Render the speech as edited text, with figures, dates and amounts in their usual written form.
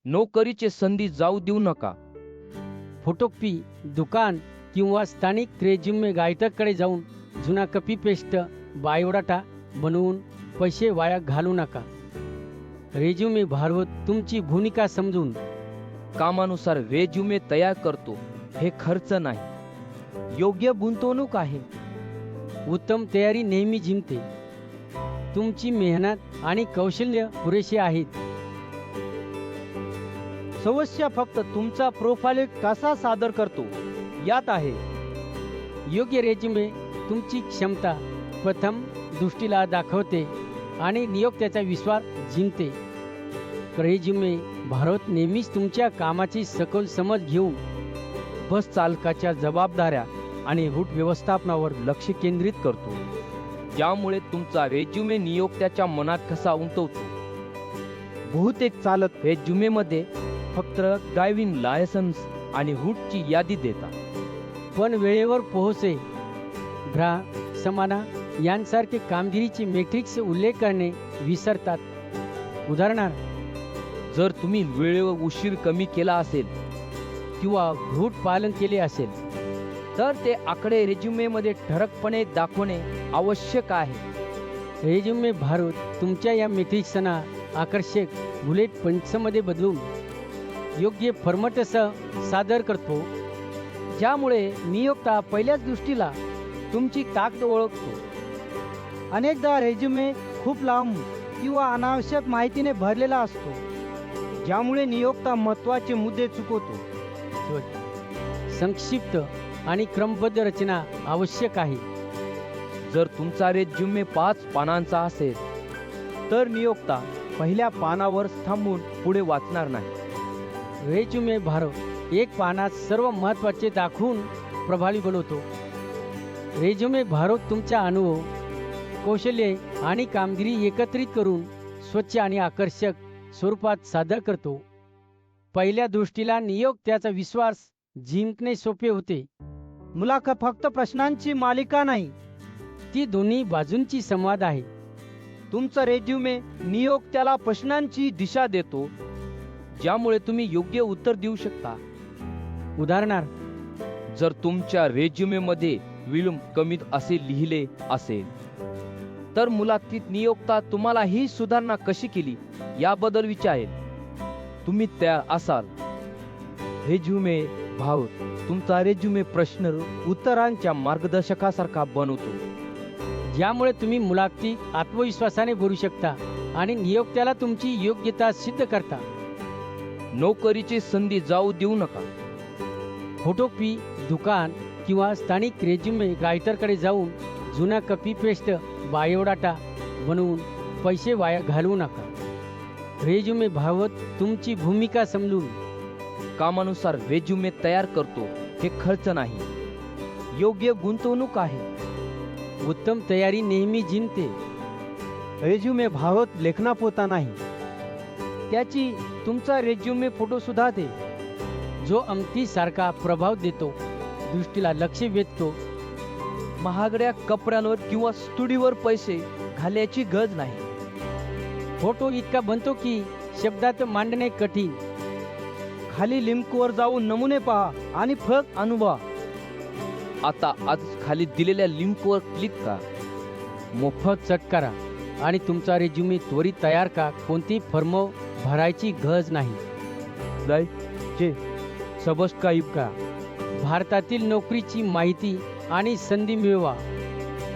नोकरीची संधी जाऊ देऊ नका. फोटोकॉपी दुकान किंवा स्थानिक रेझ्युमे गायटरकडे जाऊन जुना कॉपी पेस्ट बायोडाटा बनवून पैसे वाया घालू नका. रेझ्युमे भारवत तुमची भूमिका समजून कामानुसार रेझ्युमे तयार करतो हे खर्च नाही, योग्य गुंतवणूक आहे. उत्तम तयारी नेहमी जिंकते. तुमची मेहनत आणि कौशल्य पुरेसे आहेत. समस्या फक्त तुमचा प्रोफाइल कसा सादर करतो यात आहे. योग्य रेझ्युमे तुमची क्षमता प्रथम दृष्टीला दाखवते आणि नियोक्त्याचा विश्वास जिंकते. रेझ्युमे भारत नेहमीच तुमच्या कामाची सखोल समज घेऊन बस चालकाच्या जबाबदाऱ्या आणि रूट व्यवस्थापनावर लक्ष केंद्रित करतो, ज्यामुळे तुमचा रेझ्युमे नियोक्त्याच्या मनात कसा उमटवतो. बहुतेक चालक रेझ्युमेमध्ये फक्त ड्रायव्हिंग लायसन्स आणि रूटची यादी देतात, पण वेळेवर पोहोचे, भ्रा समाना यांसारखे कामगिरीचे मेट्रिक्स उल्लेख करणे विसरतात. उदाहरणार्थ, जर तुम्ही वेळेवर उशीर कमी केला असेल किंवा रूट पालन केले असेल तर ते आकडे रेझ्युमेमध्ये ठळकपणे दाखवणे आवश्यक आहे. रेझ्युमे भारत तुमच्या या मेट्रिक्सना आकर्षक बुलेट पॉईंट्समध्ये बदलून योग्य फॉर्मॅटसह सादर करतो, ज्यामुळे नियोक्ता पहिल्याच दृष्टीला तुमची ताकद ओळखतो. अनेकदा रेझ्युमे खूप लांब किंवा अनावश्यक माहितीने भरलेला असतो, ज्यामुळे नियोक्ता महत्त्वाचे मुद्दे चुकवतो. संक्षिप्त आणि क्रमबद्ध रचना आवश्यक आहे. जर तुमचा रेझ्युमे 5 पानांचा असेल तर नियोक्ता पहिल्या पानावर थांबून पुढे वाचणार नाही. रेझ्युमे भारत एक पानात सर्व महत्त्वाचे दाखवून प्रभावी बनवतो. रेझ्युमे भारत तुमचा अनुभव, कौशल्ये आणि कामगिरी एकत्रित करून स्वच्छ आणि आकर्षक स्वरूपात सादर करतो. पहिल्या दृष्टीला नियोक्त्याचा विश्वास जिंकणे सोपे होते. मुलाखत फक्त प्रश्नांची मालिका नाही, ती दोन्ही बाजूंची संवाद आहे. तुमचा रेझ्युमे नियोक्त्याला प्रश्नांची दिशा देतो, ज्यामुळे तुम्ही योग्य उत्तर देऊ शकता. उदाहरणार्थ, जर तुमच्या रेझ्युमेमध्ये विलंब कमी असे लिहिले असेल तर मुलाखतीत नियोक्ता तुम्हाला ही सुधारणा कशी केली याबद्दल विचारेल. तुम्ही तयार असाल. रेझ्युमे भारत तुमचा रेझ्युमे प्रश्न उत्तरांच्या मार्गदर्शकासारखा बनवतो, ज्यामुळे तुम्ही मुलाखती आत्मविश्वासाने भरू शकता आणि नियोक्त्याला तुमची योग्यता सिद्ध करता. नोकरीची संधी जाऊ देऊ नका. फोटोकॉपी दुकान किंवा स्थानिक रेझ्युमे रायटरकडे जाऊन जुना कॉपी पेस्ट बायोडाटा बनवून पैसे वाया घालवू नका. रेझ्युमे भावत तुमची भूमिका समजून कामानुसार रेझ्युमे तयार करतो हे खर्च नाही, योग्य गुंतवणूक आहे. उत्तम तयारी नेहमी जिंकते. रेझ्युमे भारत लेखनापुरता नाही, त्याची तुमचा रेझ्युमे फोटो सुद्धा दे, जो अमतीसारखा प्रभाव देतो, दृष्टीला लक्ष वेधतो. महागड्या कपड्यांवर किंवा स्टुडिओवर पैसे घालण्याची गरज नाही. फोटो इतका बनतो की शब्दात मांडणे कठीण. खाली लिंकवर जाऊन नमुने पहा आणि फरक अनुभवा. आता आज खाली दिलेल्या लिंकवर क्लिक करा. मोफत चट करा आणि तुमचा रेझ्युमे त्वरित तयार का. कोणती फॉर्म भरायची गरज नाही. जे सबस्क्राईब करा. भारतातील नोकरीची माहिती आणि संधी मिळवा.